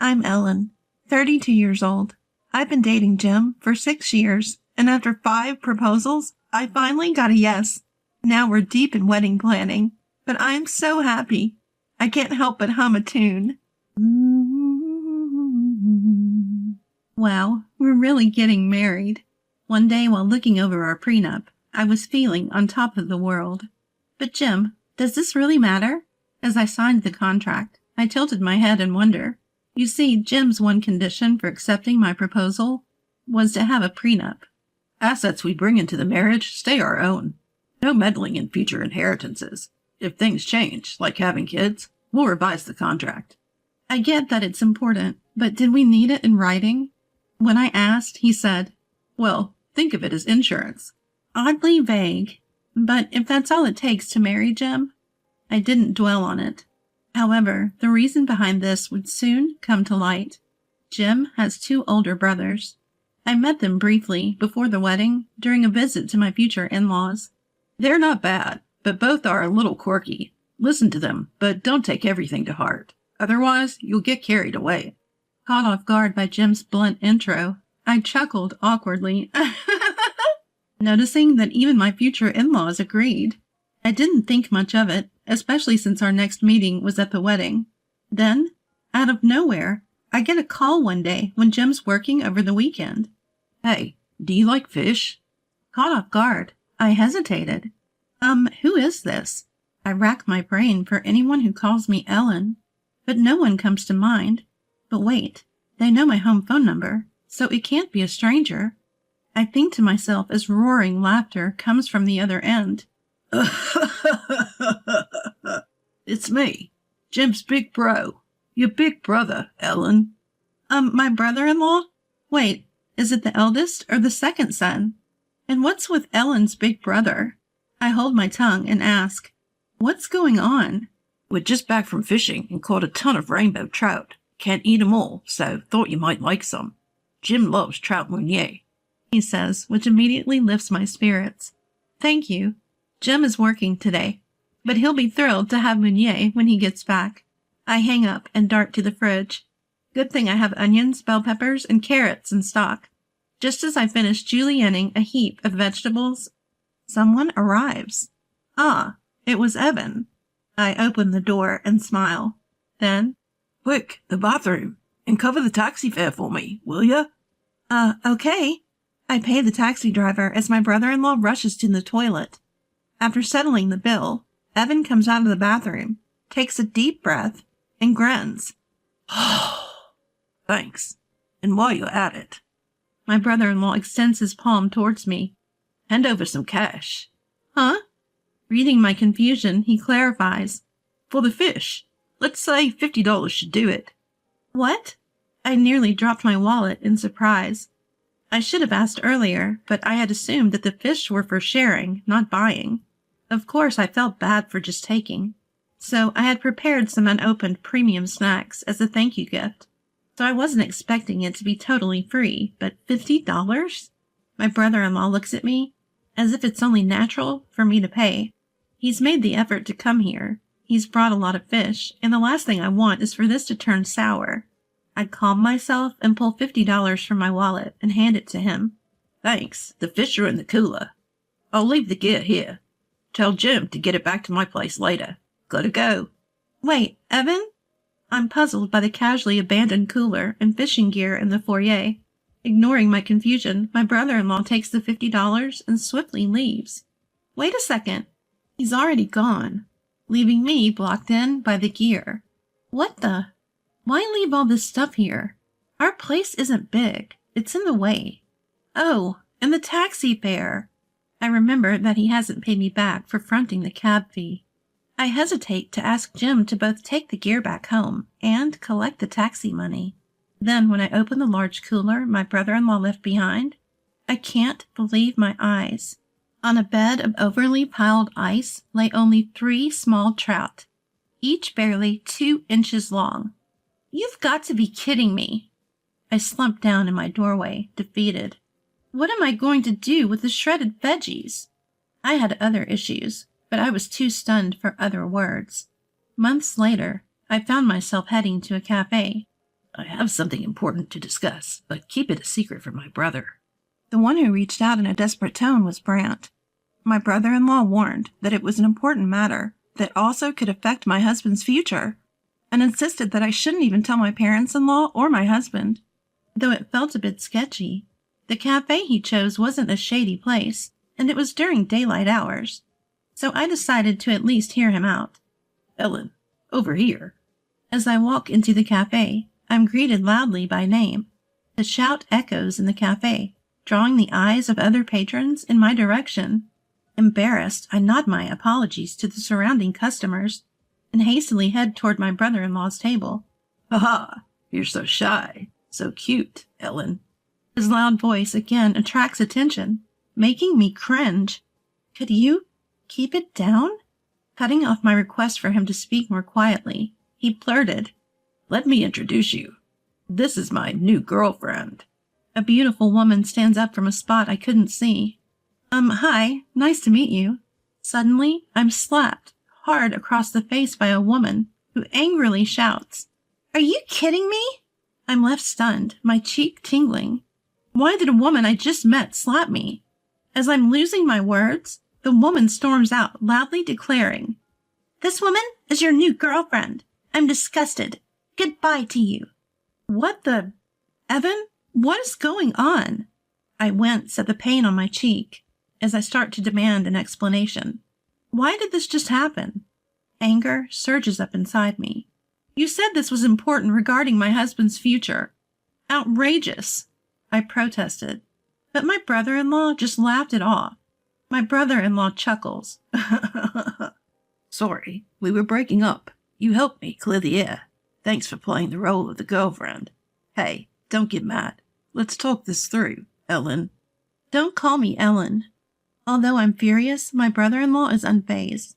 I'm Ellen, 32 years old. I've been dating Jim for 6 years, and after 5 proposals, I finally got a yes. Now we're deep in wedding planning, but I'm so happy. I can't help but hum a tune. Wow, we're really getting married. One day while looking over our prenup, I was feeling on top of the world. But Jim, does this really matter? As I signed the contract, I tilted my head in wonder. You see, Jim's one condition for accepting my proposal was to have a prenup. Assets we bring into the marriage stay our own. No meddling in future inheritances. If things change, like having kids, we'll revise the contract. I get that it's important, but did we need it in writing? When I asked, he said, Well, think of it as insurance. Oddly vague. But if that's all it takes to marry Jim, I didn't dwell on it. However, the reason behind this would soon come to light. Jim has 2 older brothers. I met them briefly before the wedding during a visit to my future in-laws. They're not bad, but both are a little quirky. Listen to them, but don't take everything to heart. Otherwise, you'll get carried away. Caught off guard by Jim's blunt intro, I chuckled awkwardly, noticing that even my future in-laws agreed. I didn't think much of it, especially since our next meeting was at the wedding. Then, out of nowhere, I get a call one day when Jim's working over the weekend. Hey, do you like fish? Caught off guard, I hesitated. Who is this? I rack my brain for anyone who calls me Ellen, but no one comes to mind. But wait, they know my home phone number, so it can't be a stranger. I think to myself as roaring laughter comes from the other end. It's me, Jim's big bro. Your big brother, Ellen. My brother-in-law? Wait, is it the eldest or the second son? And what's with Ellen's big brother? I hold my tongue and ask, what's going on? We're just back from fishing and caught a ton of rainbow trout. Can't eat 'em all, so thought you might like some. Jim loves trout meunier, he says, which immediately lifts my spirits. Thank you. Jim is working today, but he'll be thrilled to have meunier when he gets back. I hang up and dart to the fridge. Good thing I have onions, bell peppers, and carrots in stock. Just as I finish julienning a heap of vegetables, someone arrives. Ah, it was Evan. I open the door and smile. Then, Quick, the bathroom, and cover the taxi fare for me, will ya? Okay. I pay the taxi driver as my brother-in-law rushes to the toilet. After settling the bill, Evan comes out of the bathroom, takes a deep breath, and grins. Thanks. And while you're at it, my brother-in-law extends his palm towards me. Hand over some cash. Huh? Reading my confusion, he clarifies. For the fish. Let's say $50 should do it. What? I nearly dropped my wallet in surprise. I should have asked earlier, but I had assumed that the fish were for sharing, not buying. Of course, I felt bad for just taking. So I had prepared some unopened premium snacks as a thank you gift. So I wasn't expecting it to be totally free, but $50? My brother-in-law looks at me as if it's only natural for me to pay. He's made the effort to come here. He's brought a lot of fish, and the last thing I want is for this to turn sour. I calm myself and pull $50 from my wallet and hand it to him. Thanks. The fish are in the cooler. I'll leave the gear here. Tell Jim to get it back to my place later. Gotta go. Wait, Evan? I'm puzzled by the casually abandoned cooler and fishing gear in the foyer. Ignoring my confusion, my brother-in-law takes the $50 and swiftly leaves. Wait a second. He's already gone, leaving me blocked in by the gear. What the? Why leave all this stuff here? Our place isn't big. It's in the way. Oh, and the taxi fare. I remember that he hasn't paid me back for fronting the cab fee. I hesitate to ask Jim to both take the gear back home and collect the taxi money. Then when I open the large cooler my brother-in-law left behind, I can't believe my eyes. On a bed of overly piled ice lay only 3 small trout, each barely 2 inches long. You've got to be kidding me. I slumped down in my doorway, defeated. What am I going to do with the shredded veggies? I had other issues, but I was too stunned for other words. Months later, I found myself heading to a cafe. I have something important to discuss, but keep it a secret from my brother. The one who reached out in a desperate tone was Brant. My brother-in-law warned that it was an important matter that also could affect my husband's future, and insisted that I shouldn't even tell my parents-in-law or my husband. Though it felt a bit sketchy, the cafe he chose wasn't a shady place, and it was during daylight hours, so I decided to at least hear him out. Ellen, over here. As I walk into the cafe, I'm greeted loudly by name. The shout echoes in the cafe, drawing the eyes of other patrons in my direction. Embarrassed, I nod my apologies to the surrounding customers and hastily head toward my brother-in-law's table. Ha! You're so shy, so cute, Ellen. His loud voice again attracts attention, making me cringe. Could you keep it down? Cutting off my request for him to speak more quietly, he blurted, Let me introduce you. This is my new girlfriend. A beautiful woman stands up from a spot I couldn't see. Hi, nice to meet you. Suddenly, I'm slapped hard across the face by a woman who angrily shouts, Are you kidding me? I'm left stunned, my cheek tingling. Why did a woman I just met slap me? As I'm losing my words, the woman storms out, loudly declaring, This woman is your new girlfriend. I'm disgusted. Goodbye to you. What the... Evan, what is going on? I wince at the pain on my cheek as I start to demand an explanation. Why did this just happen? Anger surges up inside me. You said this was important regarding my husband's future. Outrageous, I protested. But my brother-in-law just laughed it off. My brother-in-law chuckles. Sorry, we were breaking up. You helped me clear the air. Thanks for playing the role of the girlfriend. Hey, don't get mad. Let's talk this through, Ellen. Don't call me Ellen. Although I'm furious, my brother-in-law is unfazed.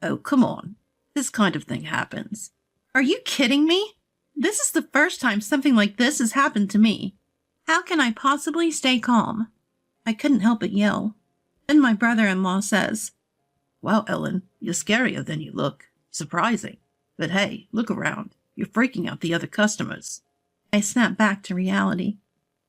Oh, come on. This kind of thing happens. Are you kidding me? This is the first time something like this has happened to me. How can I possibly stay calm? I couldn't help but yell. Then my brother-in-law says, Wow, Ellen, you're scarier than you look. Surprising. But hey, look around. You're freaking out the other customers. I snap back to reality.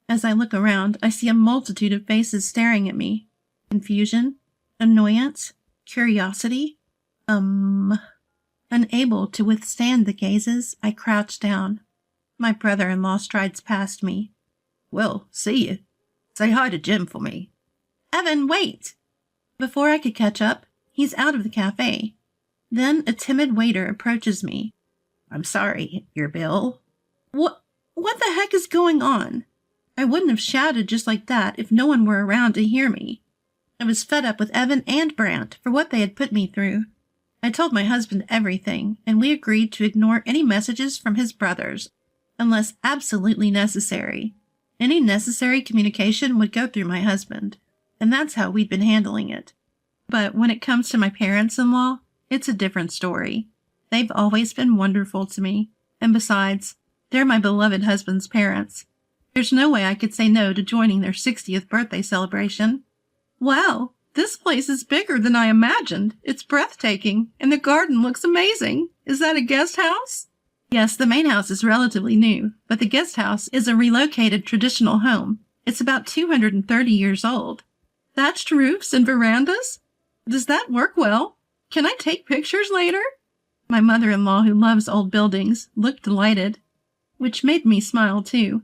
As I look around, I see a multitude of faces staring at me. Confusion, annoyance, curiosity. Unable to withstand the gazes, I crouch down. My brother-in-law strides past me. Well, see you. Say hi to Jim for me. Evan, wait! Before I could catch up, he's out of the cafe. Then a timid waiter approaches me. I'm sorry, your bill? What the heck is going on? I wouldn't have shouted just like that if no one were around to hear me. I was fed up with Evan and Brant for what they had put me through. I told my husband everything, and we agreed to ignore any messages from his brothers, unless absolutely necessary. Any necessary communication would go through my husband, and that's how we'd been handling it. But when it comes to my parents-in-law, it's a different story. They've always been wonderful to me, and besides, they're my beloved husband's parents. There's no way I could say no to joining their 60th birthday celebration. Wow, this place is bigger than I imagined. It's breathtaking, and the garden looks amazing. Is that a guest house? Yes, the main house is relatively new, but the guest house is a relocated traditional home. It's about 230 years old. Thatched roofs and verandas? Does that work well? Can I take pictures later? My mother-in-law, who loves old buildings, looked delighted, which made me smile too.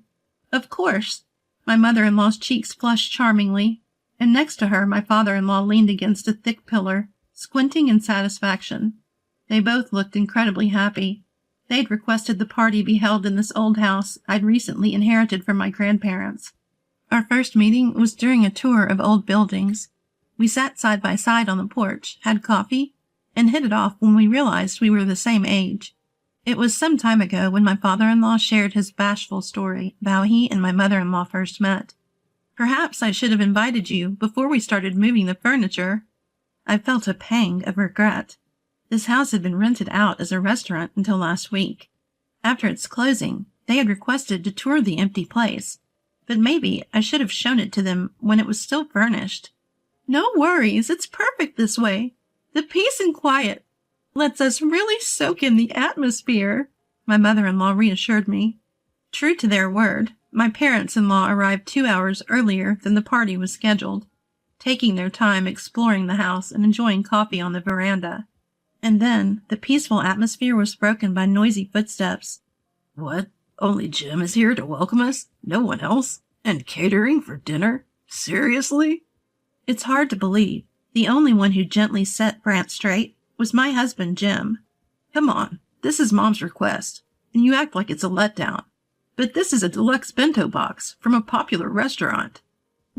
Of course. My mother-in-law's cheeks flushed charmingly, and next to her my father-in-law leaned against a thick pillar, squinting in satisfaction. They both looked incredibly happy. They'd requested the party be held in this old house I'd recently inherited from my grandparents. Our first meeting was during a tour of old buildings. We sat side by side on the porch, had coffee, and hit it off when we realized we were the same age. It was some time ago when my father-in-law shared his bashful story of how he and my mother-in-law first met. Perhaps I should have invited you before we started moving the furniture. I felt a pang of regret. This house had been rented out as a restaurant until last week. After its closing, they had requested to tour the empty place, but maybe I should have shown it to them when it was still furnished. No worries, it's perfect this way. The peace and quiet lets us really soak in the atmosphere, my mother-in-law reassured me. True to their word, my parents-in-law arrived 2 hours earlier than the party was scheduled, taking their time exploring the house and enjoying coffee on the veranda. And then the peaceful atmosphere was broken by noisy footsteps. What? Only Jim is here to welcome us? No one else? And catering for dinner? Seriously? It's hard to believe. The only one who gently set Brant straight was my husband, Jim. Come on, this is Mom's request, and you act like it's a letdown. But this is a deluxe bento box from a popular restaurant.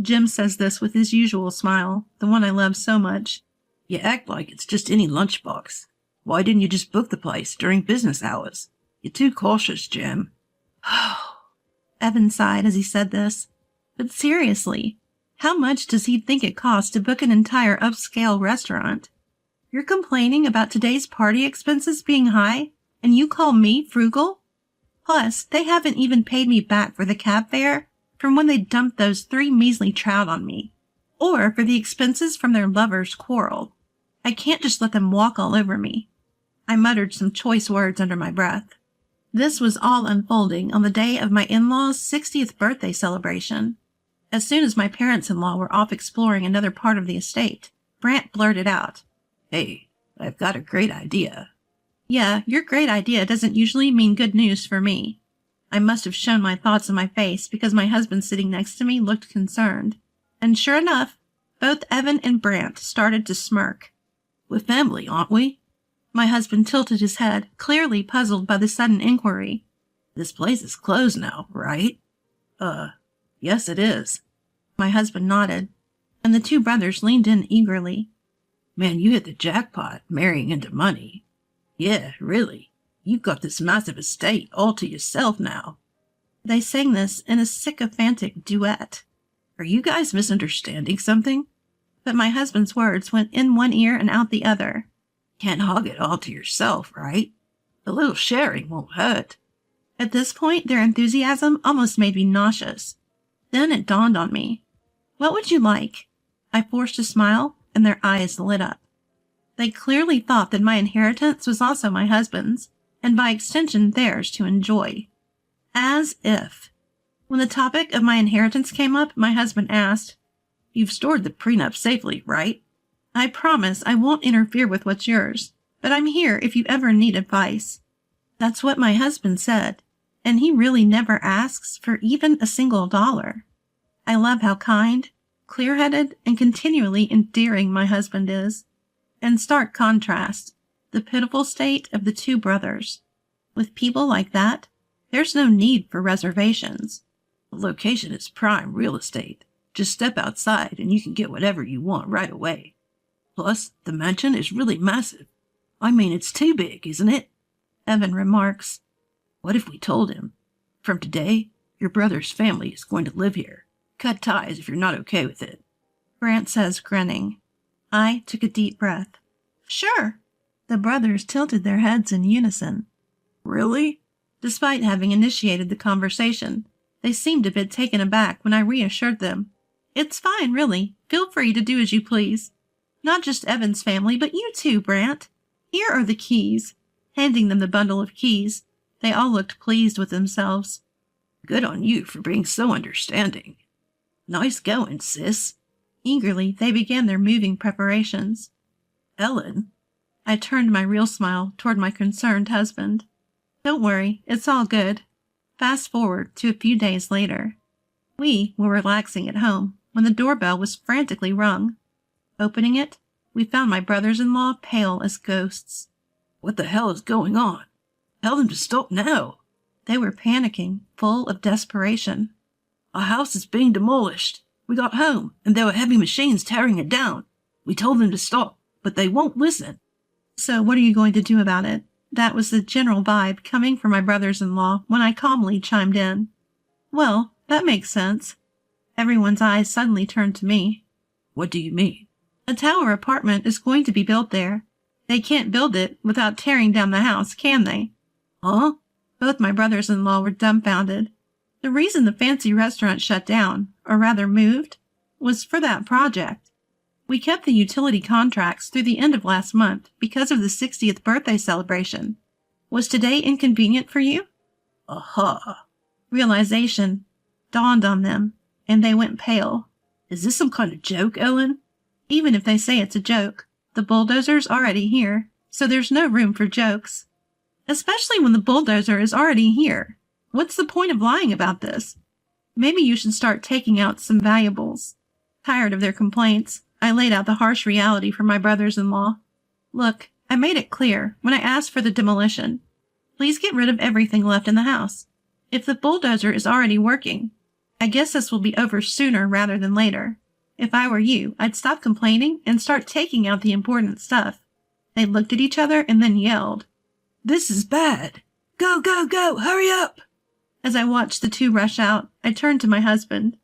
Jim says this with his usual smile, the one I love so much. You act like it's just any lunchbox. Why didn't you just book the place during business hours? You're too cautious, Jim. Evan sighed as he said this. But seriously, how much does he think it costs to book an entire upscale restaurant? You're complaining about today's party expenses being high, and you call me frugal? Plus, they haven't even paid me back for the cab fare from when they dumped those 3 measly trout on me, or for the expenses from their lovers' quarrel. I can't just let them walk all over me. I muttered some choice words under my breath. This was all unfolding on the day of my in-laws' 60th birthday celebration. As soon as my parents-in-law were off exploring another part of the estate, Brant blurted out, Hey, I've got a great idea. Yeah, your great idea doesn't usually mean good news for me. I must have shown my thoughts in my face because my husband sitting next to me looked concerned. And sure enough, both Evan and Brant started to smirk. We're family, aren't we? My husband tilted his head, clearly puzzled by the sudden inquiry. This place is closed now, right? Yes it is. My husband nodded, and the 2 brothers leaned in eagerly. Man, you hit the jackpot, marrying into money. Yeah, really. You've got this massive estate all to yourself now. They sang this in a sycophantic duet. Are you guys misunderstanding something? But my husband's words went in one ear and out the other. Can't hog it all to yourself, right? A little sharing won't hurt. At this point, their enthusiasm almost made me nauseous. Then it dawned on me. What would you like? I forced a smile, and their eyes lit up. They clearly thought that my inheritance was also my husband's, and by extension theirs to enjoy. As if. When the topic of my inheritance came up, my husband asked, You've stored the prenup safely, right? I promise I won't interfere with what's yours, but I'm here if you ever need advice. That's what my husband said, and he really never asks for even a single dollar. I love how kind, clear-headed, and continually endearing my husband is. In stark contrast, the pitiful state of the 2 brothers. With people like that, there's no need for reservations. The location is prime real estate. Just step outside and you can get whatever you want right away. Plus, the mansion is really massive. I mean, it's too big, isn't it? Evan remarks. What if we told him, from today, your brother's family is going to live here. Cut ties if you're not okay with it. Brant says, grinning. I took a deep breath. Sure. The brothers tilted their heads in unison. Really? Despite having initiated the conversation, they seemed a bit taken aback when I reassured them. It's fine, really. Feel free to do as you please. Not just Evan's family, but you too, Brant. Here are the keys. Handing them the bundle of keys, they all looked pleased with themselves. Good on you for being so understanding. Nice going, sis. Eagerly, they began their moving preparations. Ellen? I turned my real smile toward my concerned husband. Don't worry, it's all good. Fast forward to a few days later. We were relaxing at home when the doorbell was frantically rung. Opening it, we found my brothers-in-law pale as ghosts. What the hell is going on? Tell them to stop now. They were panicking, full of desperation. Our house is being demolished. We got home, and there were heavy machines tearing it down. We told them to stop, but they won't listen. So what are you going to do about it? That was the general vibe coming from my brothers-in-law when I calmly chimed in. Well, that makes sense. Everyone's eyes suddenly turned to me. What do you mean? A tower apartment is going to be built there. They can't build it without tearing down the house, can they? Huh? Both my brothers-in-law were dumbfounded. The reason the fancy restaurant shut down, or rather moved, was for that project. We kept the utility contracts through the end of last month because of the 60th birthday celebration. Was today inconvenient for you? Aha. Realization dawned on them, and they went pale. Is this some kind of joke, Ellen? Even if they say it's a joke, the bulldozer's already here, so there's no room for jokes. Especially when the bulldozer is already here. What's the point of lying about this? Maybe you should start taking out some valuables. Tired of their complaints, I laid out the harsh reality for my brothers-in-law. Look, I made it clear when I asked for the demolition. Please get rid of everything left in the house. If the bulldozer is already working, I guess this will be over sooner rather than later. If I were you, I'd stop complaining and start taking out the important stuff. They looked at each other and then yelled, "This is bad! Go, go, go! Hurry up!" As I watched the two rush out, I turned to my husband.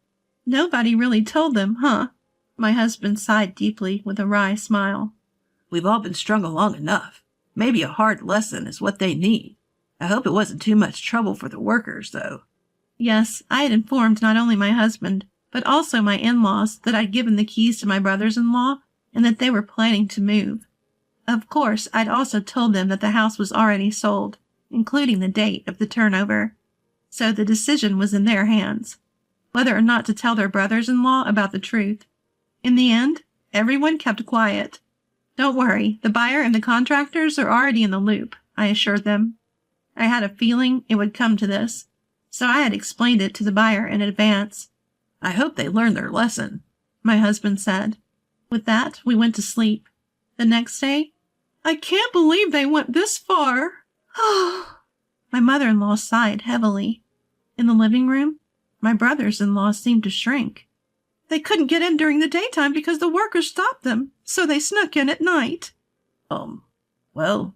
Nobody really told them, huh? My husband sighed deeply with a wry smile. We've all been strung along enough. Maybe a hard lesson is what they need. I hope it wasn't too much trouble for the workers, though. Yes, I had informed not only my husband, but also my in-laws that I'd given the keys to my brothers-in-law and that they were planning to move. Of course, I'd also told them that the house was already sold, including the date of the turnover. So the decision was in their hands, whether or not to tell their brothers-in-law about the truth. In the end, everyone kept quiet. Don't worry, the buyer and the contractors are already in the loop, I assured them. I had a feeling it would come to this, so I had explained it to the buyer in advance. I hope they learned their lesson, my husband said. With that, we went to sleep. The next day, I can't believe they went this far. My mother-in-law sighed heavily. In the living room, my brothers-in-law seemed to shrink. They couldn't get in during the daytime because the workers stopped them, so they snuck in at night. Well...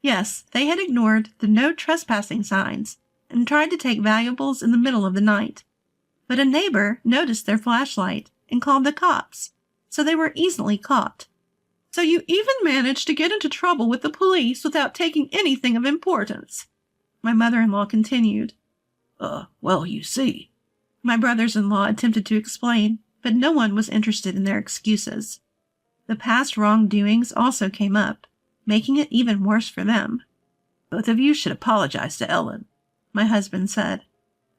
Yes, they had ignored the no trespassing signs and tried to take valuables in the middle of the night. But a neighbor noticed their flashlight and called the cops, so they were easily caught. So you even managed to get into trouble with the police without taking anything of importance, my mother-in-law continued. Well, you see. My brothers-in-law attempted to explain, but no one was interested in their excuses. The past wrongdoings also came up, making it even worse for them. Both of you should apologize to Ellen, my husband said.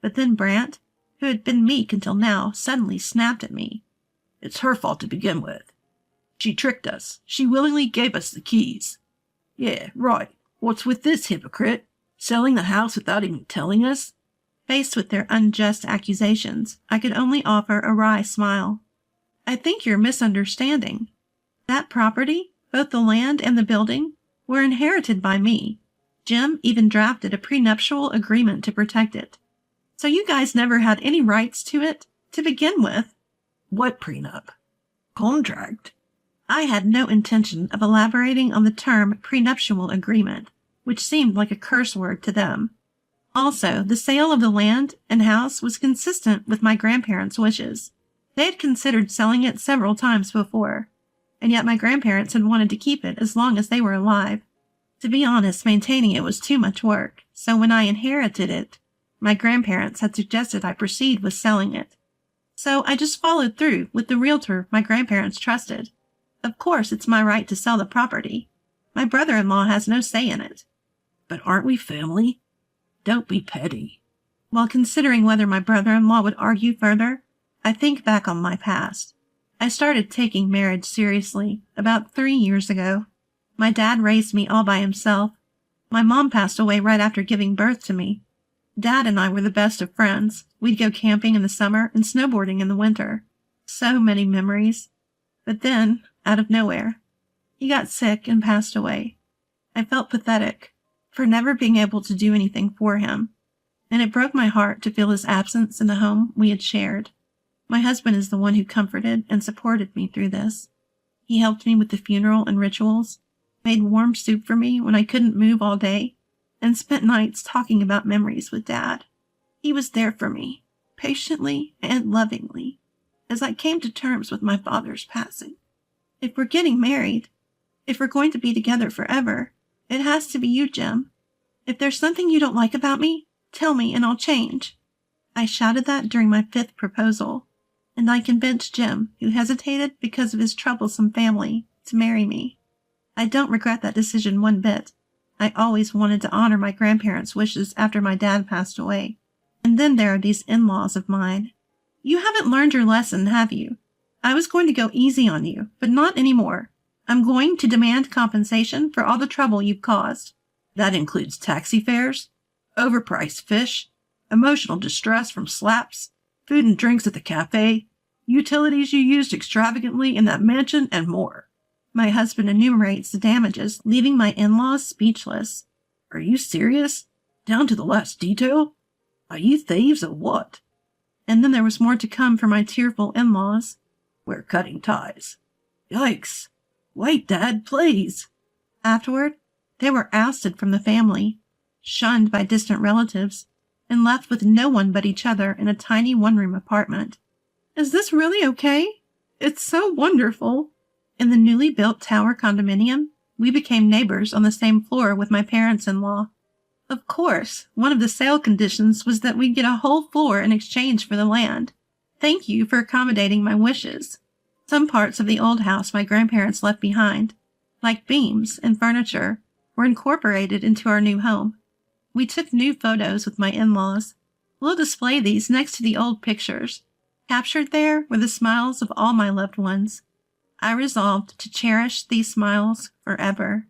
But then Brant, who had been meek until now, suddenly snapped at me. It's her fault to begin with. She tricked us. She willingly gave us the keys. Yeah, right. What's with this hypocrite? Selling the house without even telling us? Faced with their unjust accusations, I could only offer a wry smile. I think you're misunderstanding. That property, both the land and the building, were inherited by me. Jim even drafted a prenuptial agreement to protect it. So you guys never had any rights to it to begin with. What prenup? Contract? I had no intention of elaborating on the term prenuptial agreement, which seemed like a curse word to them. Also, the sale of the land and house was consistent with my grandparents' wishes. They had considered selling it several times before, and yet my grandparents had wanted to keep it as long as they were alive. To be honest, maintaining it was too much work, so when I inherited it, my grandparents had suggested I proceed with selling it. So I just followed through with the realtor my grandparents trusted. Of course, it's my right to sell the property. My brother-in-law has no say in it. But aren't we family? Don't be petty. While considering whether my brother-in-law would argue further, I think back on my past. I started taking marriage seriously about 3 years ago. My dad raised me all by himself. My mom passed away right after giving birth to me. Dad and I were the best of friends. We'd go camping in the summer and snowboarding in the winter. So many memories. But then, out of nowhere, he got sick and passed away. I felt pathetic for never being able to do anything for him, and it broke my heart to feel his absence in the home we had shared. My husband is the one who comforted and supported me through this. He helped me with the funeral and rituals, made warm soup for me when I couldn't move all day, and spent nights talking about memories with Dad. He was there for me, patiently and lovingly, as I came to terms with my father's passing. If we're getting married, if we're going to be together forever, it has to be you, Jim. If there's something you don't like about me, tell me and I'll change. I shouted that during my 5th proposal, and I convinced Jim, who hesitated because of his troublesome family, to marry me. I don't regret that decision one bit. I always wanted to honor my grandparents' wishes after my dad passed away, And then there are these in-laws of mine. You haven't learned your lesson, have you? I was going to go easy on you, but not anymore. I'm going to demand compensation for all the trouble you've caused. That includes taxi fares, overpriced fish, emotional distress from slaps, food and drinks at the cafe, utilities you used extravagantly in that mansion, and more. My husband enumerates the damages, leaving my in-laws speechless. Are you serious? Down to the last detail? Are you thieves or what? And then there was more to come for my tearful in-laws. We're cutting ties. Yikes. Wait, Dad, please. Afterward, they were ousted from the family, shunned by distant relatives, and left with no one but each other in a tiny one-room apartment. Is this really okay? It's so wonderful. In the newly built tower condominium, we became neighbors on the same floor with my parents-in-law. Of course, one of the sale conditions was that we'd get a whole floor in exchange for the land. Thank you for accommodating my wishes. Some parts of the old house my grandparents left behind, like beams and furniture, were incorporated into our new home. We took new photos with my in-laws. We'll display these next to the old pictures. Captured there were the smiles of all my loved ones. I resolved to cherish these smiles forever.